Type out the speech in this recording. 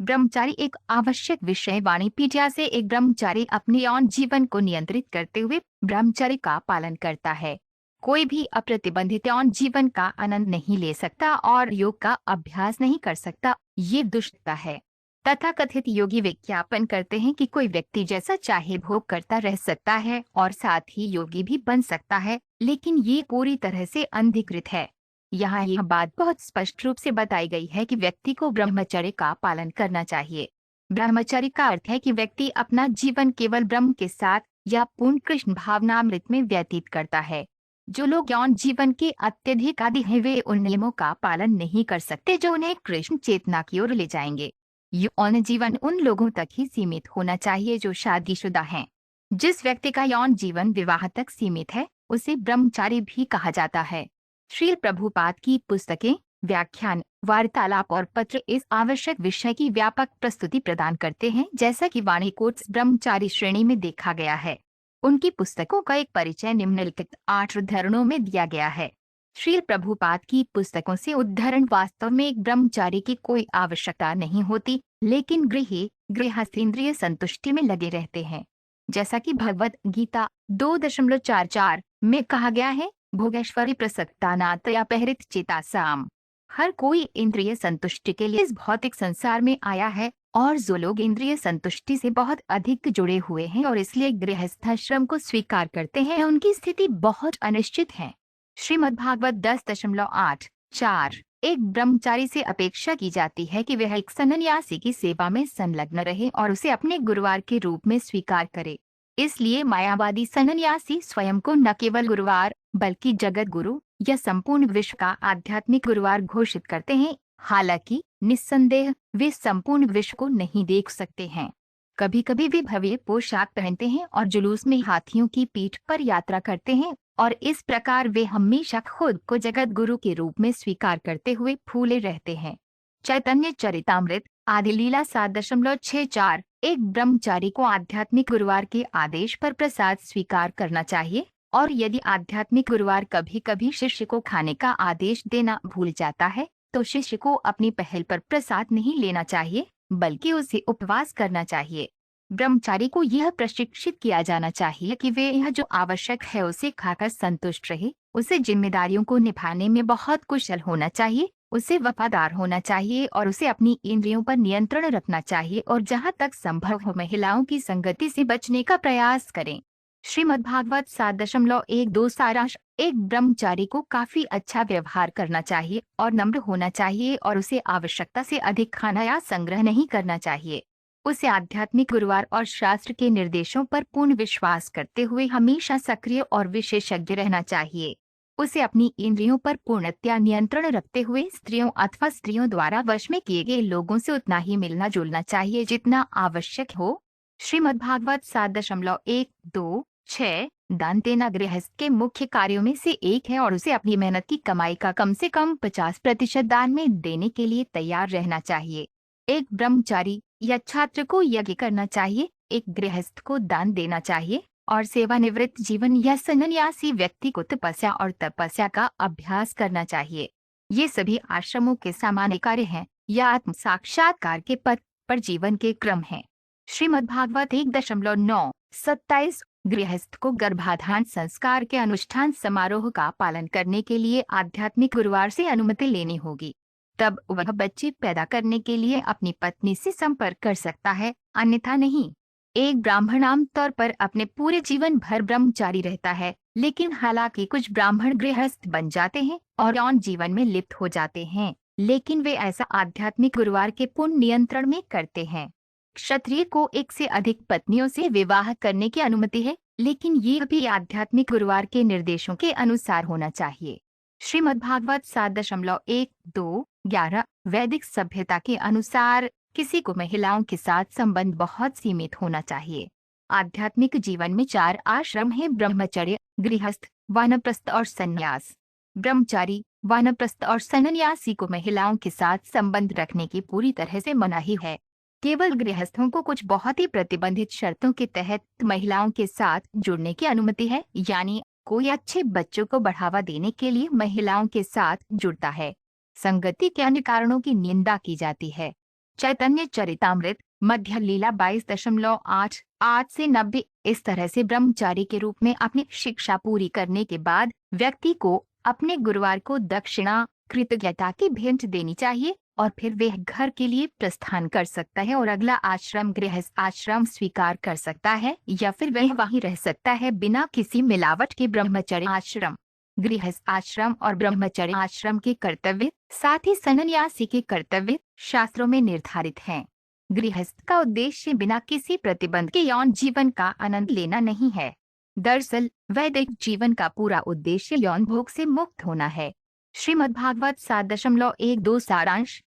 ब्रह्मचारी एक आवश्यक विषय वाणिपीडिया से एक ब्रह्मचारी अपने यौन जीवन को नियंत्रित करते हुए ब्रह्मचर्य का पालन करता है। कोई भी अप्रतिबंधित यौन जीवन का आनंद नहीं ले सकता और योग का अभ्यास नहीं कर सकता। ये दुष्टता है। तथाकथित योगी विज्ञापन करते हैं कि कोई व्यक्ति जैसा चाहे भोग करता रह सकता है और साथ ही योगी भी बन सकता है, लेकिन ये पूरी तरह से अनधिकृत है। यहाँ यह बात बहुत स्पष्ट रूप से बताई गई है कि व्यक्ति को ब्रह्मचर्य का पालन करना चाहिए। ब्रह्मचर्य का अर्थ है कि व्यक्ति अपना जीवन केवल ब्रह्म के साथ या पूर्ण कृष्ण भावनामृत में व्यतीत करता है। जो लोग यौन जीवन के अत्यधिक आदी हैं वे उन नियमों का पालन नहीं कर सकते जो उन्हें कृष्ण चेतना की ओर ले जाएंगे। यौन जीवन उन लोगों तक ही सीमित होना चाहिए जो शादीशुदा हैं। जिस व्यक्ति का यौन जीवन विवाह तक सीमित है उसे ब्रह्मचारी भी कहा जाता है। श्रील प्रभुपाद की पुस्तकें, व्याख्यान, वार्तालाप और पत्र इस आवश्यक विषय की व्यापक प्रस्तुति प्रदान करते हैं, जैसा कि वाणी कोट्स ब्रह्मचारी श्रेणी में देखा गया है। उनकी पुस्तकों का एक परिचय निम्नलिखित 8 उद्धरणों में दिया गया है। श्रील प्रभुपाद की पुस्तकों से उद्धरण वास्तव में एक ब्रह्मचारी की कोई आवश्यकता नहीं होती, लेकिन गृहस्थेंद्रिय संतुष्टि में लगे रहते हैं। जैसा कि भगवत गीता 2.44 में कहा गया है, भोगेश्वरी प्रसक्तानात या पहरित चेता साम। हर कोई इंद्रिय संतुष्टि के लिए इस भौतिक संसार में आया है और जो लोग इंद्रिय संतुष्टि से बहुत अधिक जुड़े हुए हैं और इसलिए गृहस्थाश्रम को स्वीकार करते हैं, उनकी स्थिति बहुत अनिश्चित है। श्रीमद्भागवत 10.8.4 एक ब्रह्मचारी से अपेक्षा की जाती है कि वह एक सन्यासी की सेवा में संलग्न रहे और उसे अपने गुरुवार के रूप में स्वीकार करे। इसलिए मायावादी सन्यासी स्वयं को न केवल गुरुवार बल्कि जगत गुरु या संपूर्ण विश्व का आध्यात्मिक गुरुवार घोषित करते हैं। हालांकि निस्संदेह वे संपूर्ण विश्व को नहीं देख सकते हैं। कभी कभी वे भव्य पोशाक पहनते हैं और जुलूस में हाथियों की पीठ पर यात्रा करते हैं और इस प्रकार वे हमेशा खुद को जगत गुरु के रूप में स्वीकार करते हुए फूले रहते हैं। चैतन्य चरितामृत आदि लीला 7.64 एक ब्रह्मचारी को आध्यात्मिक गुरुवार के आदेश पर प्रसाद स्वीकार करना चाहिए और यदि आध्यात्मिक गुरुवार कभी कभी शिष्य को खाने का आदेश देना भूल जाता है तो शिष्य को अपनी पहल पर प्रसाद नहीं लेना चाहिए बल्कि उसे उपवास करना चाहिए। ब्रह्मचारी को यह प्रशिक्षित किया जाना चाहिए कि वे यह जो आवश्यक है उसे खाकर संतुष्ट रहे। उसे जिम्मेदारियों को निभाने में बहुत कुशल होना चाहिए, उसे वफादार होना चाहिए और उसे अपनी इंद्रियों पर नियंत्रण रखना चाहिए और जहाँ तक संभव हो महिलाओं की संगति से बचने का प्रयास करें। श्रीमद्भागवत 7.12 सारांश एक ब्रह्मचारी को काफी अच्छा व्यवहार करना चाहिए और नम्र होना चाहिए और उसे आवश्यकता से अधिक खाना या संग्रह नहीं करना चाहिए। उसे आध्यात्मिक गुरुवार और शास्त्र के निर्देशों पर पूर्ण विश्वास करते हुए हमेशा सक्रिय और विशेषज्ञ रहना चाहिए। उसे अपनी इंद्रियों पर पूर्णतया नियंत्रण रखते हुए स्त्रियों अथवा स्त्रियों द्वारा वश में किए गए लोगों से उतना ही मिलना जुलना चाहिए जितना आवश्यक हो। श्रीमद्भागवत 7.126 दान देना गृहस्थ के मुख्य कार्यों में से एक है और उसे अपनी मेहनत की कमाई का कम से कम 50% दान में देने के लिए तैयार रहना चाहिए। एक ब्रह्मचारी या छात्र को यज्ञ करना चाहिए, एक गृहस्थ को दान देना चाहिए और सेवानिवृत्त जीवन या सन्यासी व्यक्ति को तपस्या और तपस्या का अभ्यास करना चाहिए। ये सभी आश्रमों के सामान्य कार्य हैं या आत्म साक्षात्कार के पथ पर जीवन के क्रम हैं। श्रीमद्भागवत 1.927 गृहस्थ को गर्भाधान संस्कार के अनुष्ठान समारोह का पालन करने के लिए आध्यात्मिक गुरुवार से अनुमति लेनी होगी, तब वह बच्चे पैदा करने के लिए अपनी पत्नी से संपर्क कर सकता है, अन्यथा नहीं। एक ब्राह्मण आमतौर पर अपने पूरे जीवन भर ब्रह्मचारी रहता है, लेकिन हालांकि कुछ ब्राह्मण गृहस्थ बन जाते हैं और यौन जीवन में लिप्त हो जाते हैं, लेकिन वे ऐसा आध्यात्मिक गुरुवार के पूर्ण नियंत्रण में करते हैं। क्षत्रिय को एक से अधिक पत्नियों से विवाह करने की अनुमति है, लेकिन ये भी आध्यात्मिक गुरुवार के निर्देशों के अनुसार होना चाहिए। श्रीमद्भागवत 7.1.2.11 वैदिक सभ्यता के अनुसार किसी को महिलाओं के साथ संबंध बहुत सीमित होना चाहिए। आध्यात्मिक जीवन में 4 आश्रम हैं: ब्रह्मचर्य, गृहस्थ, वानप्रस्थ और संन्यास। ब्रह्मचारी, वानप्रस्थ और सन्यासी को महिलाओं के साथ संबंध रखने की पूरी तरह से मनाही है। केवल गृहस्थों को कुछ बहुत ही प्रतिबंधित शर्तों के तहत महिलाओं के साथ जुड़ने की अनुमति है, यानी कोई अच्छे बच्चों को बढ़ावा देने के लिए महिलाओं के साथ जुड़ता है। संगति के अन्य कारणों की निंदा की जाती है। चैतन्य चरितामृत मध्य लीला 22.88 से 90। इस तरह से ब्रह्मचारी के रूप में अपनी शिक्षा पूरी करने के बाद व्यक्ति को अपने गुरुवार को दक्षिणा कृतज्ञता की भेंट देनी चाहिए और फिर वह घर के लिए प्रस्थान कर सकता है और अगला आश्रम गृहस्थ आश्रम स्वीकार कर सकता है या फिर वह वहीं रह सकता है बिना किसी मिलावट के। ब्रह्मचर्य आश्रम गृहस्थ आश्रम और ब्रह्मचर्य आश्रम के कर्तव्य साथ ही सन्यासी के कर्तव्य शास्त्रों में निर्धारित हैं। गृहस्थ का उद्देश्य बिना किसी प्रतिबंध के यौन जीवन का आनंद लेना नहीं है। दरअसल वैदिक जीवन का पूरा उद्देश्य यौन भोग से मुक्त होना है। श्रीमद्भागवत 7.12 सारांश